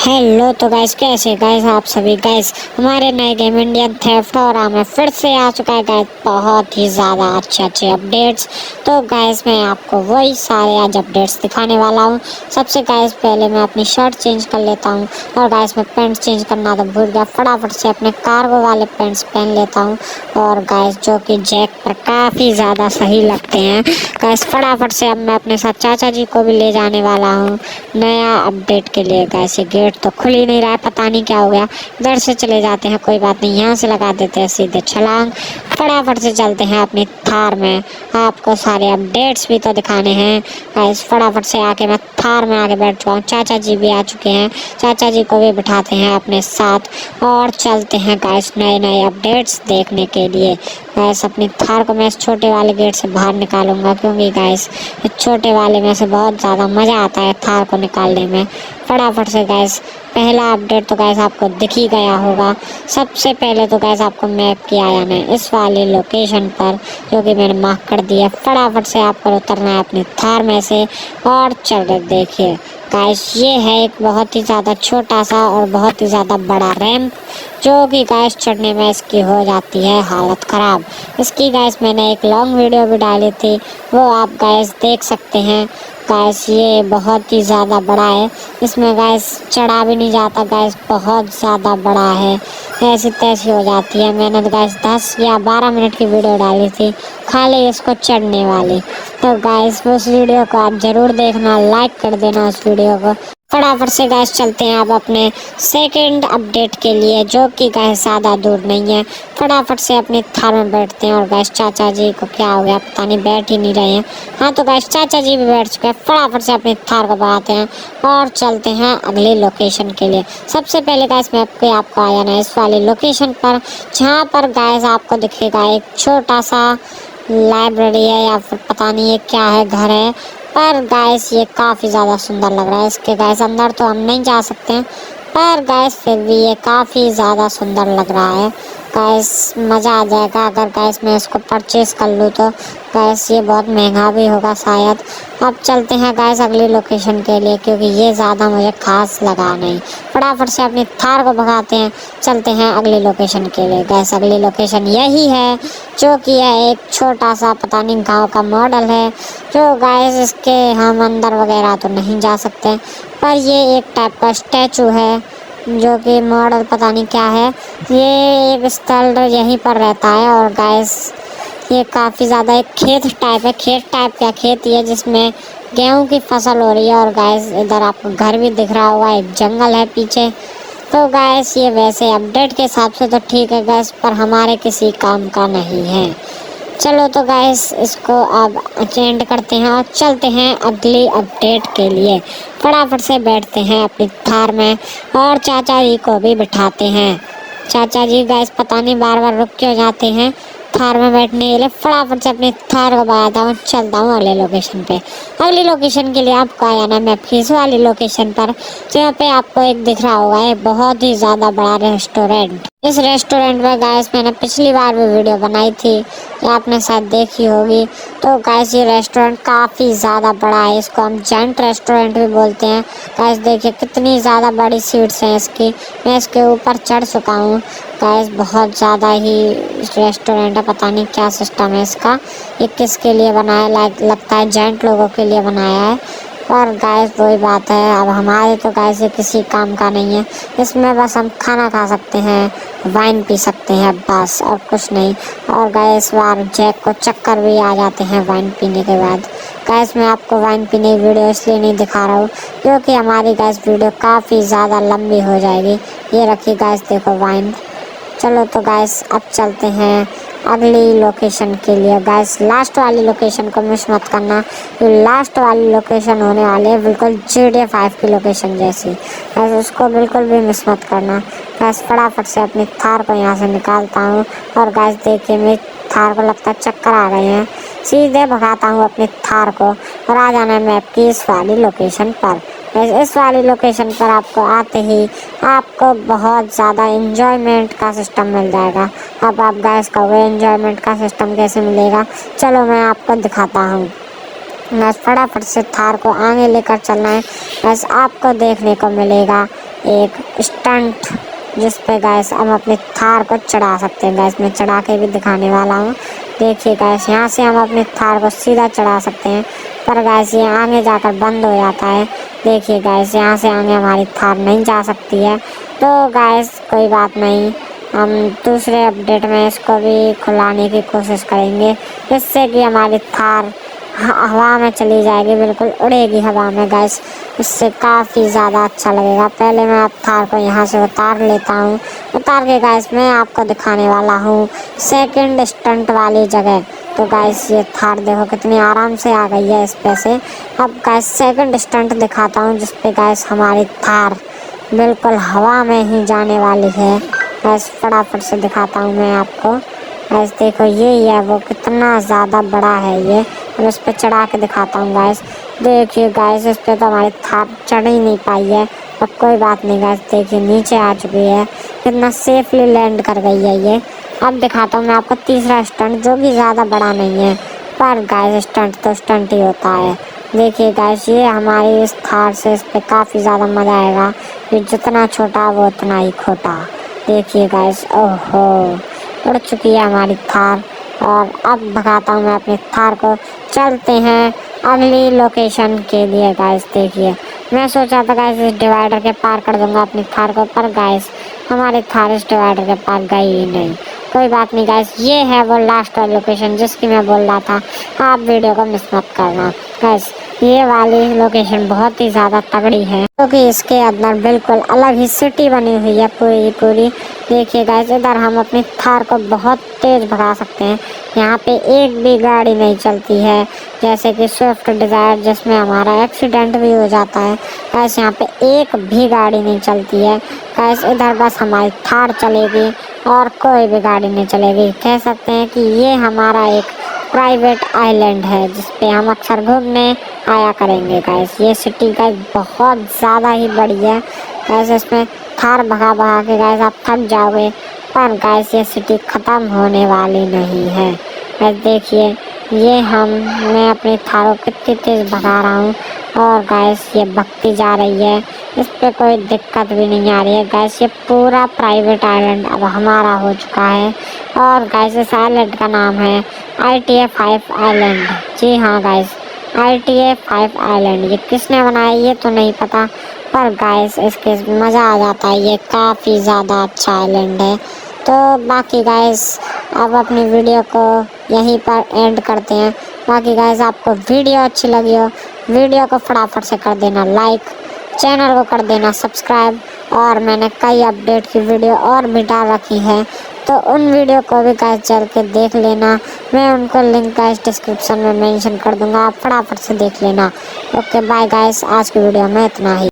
Hello तो guys, कैसे guys आप सभी गाइस। हमारे नए गेम इंडियन थेफ्ट और में फिर से आ चुका है गाइस बहुत ही ज़्यादा अच्छे अपडेट्स। तो गाइस मैं आपको वही सारे आज अपडेट्स दिखाने वाला हूँ। सबसे गाइस पहले मैं अपनी शर्ट चेंज कर लेता हूँ और गाइस मैं पैंट चेंज करना तो भूल गया, फटाफट से अपने कार्गो वाले पैंट्स पहन लेता हूँ और गाइस जो कि जैक पर काफ़ी ज़्यादा सही लगते हैं। गाइस फटाफट से अब मैं अपने साथ चाचा जी को भी ले जाने वाला हूँ नया अपडेट के लिए। गाइस ये गेट तो खुल ही नहीं रहा है, पता नहीं क्या हो गया। इधर से चले जाते हैं, कोई बात नहीं, यहाँ से लगा देते हैं सीधे छलांग। फटाफट से चलते हैं अपनी थार में, आपको सारे अपडेट्स भी तो दिखाने हैं। गाइस फटाफट से आके मैं थार में आके बैठ चुका हूँ, चाचा जी भी आ चुके हैं, चाचा जी को भी बिठाते हैं अपने साथ और चलते हैं गाइस नए नए अपडेट्स देखने के लिए। गाइस अपनी थार को मैं इस छोटे वाले गेट से बाहर निकालूंगा, क्योंकि गाइस इस छोटे वाले में से बहुत ज़्यादा मज़ा आता है थार को निकालने में। फटाफट से गाइस पहला अपडेट तो गाइस आपको दिख ही गया होगा। सबसे पहले तो गाइस आपको मैप की आया है इस वाले लोकेशन पर, जो कि मैंने मार्क कर दिया। फटाफट से आपको उतरना है अपनी थार में से और चल देखिए गाइस ये है एक बहुत ही ज़्यादा छोटा सा और बहुत ही ज़्यादा बड़ा रैंप, जो कि गाइस चढ़ने में इसकी हो जाती है हालत ख़राब। इसकी गाइस मैंने एक लॉन्ग वीडियो भी डाली थी, वो आप गाइस देख सकते हैं। गाइस ये बहुत ही ज़्यादा बड़ा है, इसमें गाइस चढ़ा भी नहीं जाता, गाइस बहुत ज़्यादा बड़ा है, ऐसी तैसी हो जाती है। मैंने तो गाइस 10 या 12 मिनट की वीडियो डाली थी खाली इसको चढ़ने वाली। तो गाइस उस वीडियो को आप ज़रूर देखना, लाइक कर देना उस वीडियो को। फटाफट से गाइस चलते हैं अब अपने सेकंड अपडेट के लिए, जो कि गाइस ज़्यादा दूर नहीं है। फटाफट से अपनी थार में बैठते हैं और गाइस चाचा जी को क्या हो गया पता नहीं, बैठ ही नहीं रहे हैं। हाँ तो गाइस चाचा जी भी बैठ चुके हैं। फटाफट से अपनी थार को बढ़ाते हैं और चलते हैं अगली लोकेशन के लिए। सबसे पहले गाइस मैं आपको आया ना इस वाली लोकेशन पर, जहाँ पर गाइस आपको दिखेगा एक छोटा सा लाइब्रेरी है या फिर पता नहीं ये क्या है, घर है, पर गाइस ये काफ़ी ज़्यादा सुंदर लग रहा है। इसके गाइस अंदर तो हम नहीं जा सकते हैं, पर गाइस फिर भी ये काफ़ी ज़्यादा सुंदर लग रहा है। गाइस मज़ा आ जाएगा अगर गाइस मैं इसको परचेस कर लूँ तो। गाइस ये बहुत महंगा भी होगा शायद। अब चलते हैं गाइस अगली लोकेशन के लिए, क्योंकि ये ज़्यादा मुझे खास लगा नहीं। फटाफट से अपनी थार को भगाते हैं, चलते हैं अगली लोकेशन के लिए। गाइस अगली लोकेशन यही है, जो कि है एक छोटा सा पता नहीं गाँव का मॉडल है, जो गाइस इसके हम अंदर वगैरह तो नहीं जा सकते, पर ये एक टाइप का स्टैचू है, जो कि मॉडल पता नहीं क्या है। ये एक स्थल यहीं पर रहता है और गाइस ये काफ़ी ज़्यादा एक खेत टाइप है, खेत ही है जिसमें गेहूं की फसल हो रही है। और गाइस इधर आपको घर भी दिख रहा होगा, एक जंगल है पीछे। तो गाइस ये वैसे अपडेट के हिसाब से तो ठीक है गाइस, पर हमारे किसी काम का नहीं है। चलो तो गाइस इसको अब चेंज करते हैं और चलते हैं अगली अपडेट के लिए। फटाफट से बैठते हैं अपनी थार में और चाचा जी को भी बिठाते हैं। चाचा जी गाइस पता नहीं बार बार रुक क्यों जाते हैं थार में बैठने के लिए। फटाफट से अपनी थार को बढ़ाता हूँ, चलता हूँ अगले लोकेशन पे। अगली लोकेशन के लिए आपको आया ना मैं फिर वाली लोकेशन पर, जहाँ पे आपको एक दिख रहा होगा एक बहुत ही ज़्यादा बड़ा रेस्टोरेंट। इस रेस्टोरेंट में गाइस मैंने पिछली बार भी वीडियो बनाई थी, ये आपने शायद देखी होगी। तो गाइस ये रेस्टोरेंट काफ़ी ज़्यादा बड़ा है, इसको हम जायंट रेस्टोरेंट भी बोलते हैं। गाइस देखिए कितनी ज़्यादा बड़ी सीट्स हैं इसकी, मैं इसके ऊपर चढ़ चुका हूँ। गाइस बहुत ज़्यादा ही रेस्टोरेंट है, पता नहीं क्या सिस्टम है इसका, ये किसके लिए बनाया, लगता है जायंट लोगों के लिए बनाया है। और गाइस वही बात है, अब हमारे तो गाइस ये किसी काम का नहीं है, इसमें बस हम खाना खा सकते हैं, वाइन पी सकते हैं बस, और कुछ नहीं। और गाइस बार जैक को चक्कर भी आ जाते हैं वाइन पीने के बाद। गाइस मैं आपको वाइन पीने की वीडियो इसलिए नहीं दिखा रहा हूँ क्योंकि हमारी गाइस वीडियो काफ़ी ज़्यादा लंबी हो जाएगी। ये रखिए गाइस देखो वाइन। चलो तो गाइस अब चलते हैं अगली लोकेशन के लिए। गाइस लास्ट वाली लोकेशन को मिस मत करना, तो लास्ट वाली लोकेशन होने वाली है बिल्कुल GTA 5 की लोकेशन जैसी। गाइस उसको बिल्कुल भी मिस मत करना। गाइस फटाफट से अपनी थार को यहाँ से निकालता हूँ और गाइस देखिए मेरी थार को लगता है चक्कर आ गए हैं। सीधे भगाता हूँ अपनी थार को और आ जाना है मैप की इस वाली लोकेशन पर। इस वाली लोकेशन पर आपको आते ही आपको बहुत ज़्यादा एंजॉयमेंट का सिस्टम मिल जाएगा। अब आप गाइस कहोगे एंजॉयमेंट का सिस्टम कैसे मिलेगा, चलो मैं आपको दिखाता हूँ। बस फटाफट से थार को आगे लेकर चलना है, बस आपको देखने को मिलेगा एक स्टंट जिस पे गाइस हम अपने थार को चढ़ा सकते हैं। गाइस मैं चढ़ा के भी दिखाने वाला हूँ। देखिए गाइस यहाँ से हम अपने थार को सीधा चढ़ा सकते हैं, पर गाइस ये आगे जाकर बंद हो जाता है। देखिए गाइस यहाँ से आगे हमारी थार नहीं जा सकती है। तो गाइस कोई बात नहीं, हम दूसरे अपडेट में इसको भी खुलाने की कोशिश करेंगे, जिससे कि हमारी थार हवा में चली जाएगी, बिल्कुल उड़ेगी हवा में गाइस। इससे काफ़ी ज़्यादा अच्छा लगेगा। पहले मैं आप थार को यहाँ से उतार लेता हूँ। उतार के गाइस मैं आपको दिखाने वाला हूँ सेकंड स्टंट वाली जगह। तो गाइस ये थार देखो कितनी आराम से आ गई है इस पे से। अब गाइस सेकंड स्टंट दिखाता हूँ, जिस पे गाइस हमारी थार बिल्कुल हवा में ही जाने वाली है। गाइस फटाफट से दिखाता हूँ मैं आपको। गाइस देखो ये है वो, कितना ज़्यादा बड़ा है ये। मैं उस पर चढ़ा के दिखाता हूँ गाइस। देखिए गाइस इस पे तो हमारी थार चढ़ ही नहीं पाई है, अब कोई बात नहीं गाइस। देखिए नीचे आ चुकी है, कितना सेफली लैंड कर गई है ये। अब दिखाता हूँ मैं आपको तीसरा स्टंट, जो भी ज़्यादा बड़ा नहीं है, पर गाइस स्टंट तो स्टंट ही होता है। देखिए गाइस ये हमारी इस थार से इस पे काफ़ी ज़्यादा मज़ा आएगा। ये जितना छोटा वो उतना ही खोटा। देखिए गाइस, ओहो उड़ चुकी है हमारी थार। और अब भगाता हूँ मैं अपनी थार को। चलते हैं अगली लोकेशन के लिए गाइस। देखिए मैं सोचा था गाइस इस डिवाइडर के पार कर दूंगा अपनी थार को, पर गाइस हमारी थार इस डिवाइडर के पार गई ही नहीं। कोई बात नहीं गाइस, ये है वो लास्ट वाली लोकेशन जिसकी मैं बोल रहा था। आप वीडियो को मिस मत करना गाइस। ये वाली लोकेशन बहुत ही ज़्यादा तगड़ी है, क्योंकि इसके अंदर बिल्कुल अलग ही सिटी बनी हुई है पूरी। देखिए गाइस इधर हम अपनी थार को बहुत तेज़ भगा सकते हैं। यहाँ पे एक भी गाड़ी नहीं चलती है, जैसे कि स्विफ्ट डिज़ायर जिसमें हमारा एक्सीडेंट भी हो जाता है। गाइस यहाँ पे एक भी गाड़ी नहीं चलती है। गाइस इधर बस हमारी थार चलेगी और कोई भी गाड़ी नहीं चलेगी। कह सकते हैं कि ये हमारा एक प्राइवेट आइलैंड है, जिस पे हम अक्सर घूमने आया करेंगे गाइस। ये सिटी गाइस बहुत ज़्यादा ही बड़ी है। गाइस इसमें थार भगा के गाइस आप थक जाओगे, पर गाइस ये सिटी ख़त्म होने वाली नहीं है। गाइस देखिए मैं अपनी थार को कितनी तेज़ भगा रहा हूँ, और गाइस ये भगती जा रही है। इस पे कोई दिक्कत भी नहीं आ रही है। गाइस ये पूरा प्राइवेट आइलैंड अब हमारा हो चुका है, और गाइस इस आइलैंड का नाम है ITA 5 आइलैंड। जी हाँ गाइस, ITA 5 आइलैंड। ये किसने बनाया ये तो नहीं पता, पर गाइस इसके मज़ा आ जाता है। ये काफ़ी ज़्यादा अच्छा आइलैंड है। तो बाकी गाइस अब अपनी वीडियो को यहीं पर एंड करते हैं। बाकी गाइस आपको वीडियो अच्छी लगी हो, वीडियो को फटाफट से कर देना लाइक, चैनल को कर देना सब्सक्राइब, और मैंने कई अपडेट की वीडियो और भी डाल रखी है, तो उन वीडियो को भी गाइस चल के देख लेना। मैं उनको लिंक गाइस डिस्क्रिप्शन में मेंशन कर दूंगा, आप फटाफट से देख लेना। ओके बाय गाइस, आज की वीडियो में इतना ही।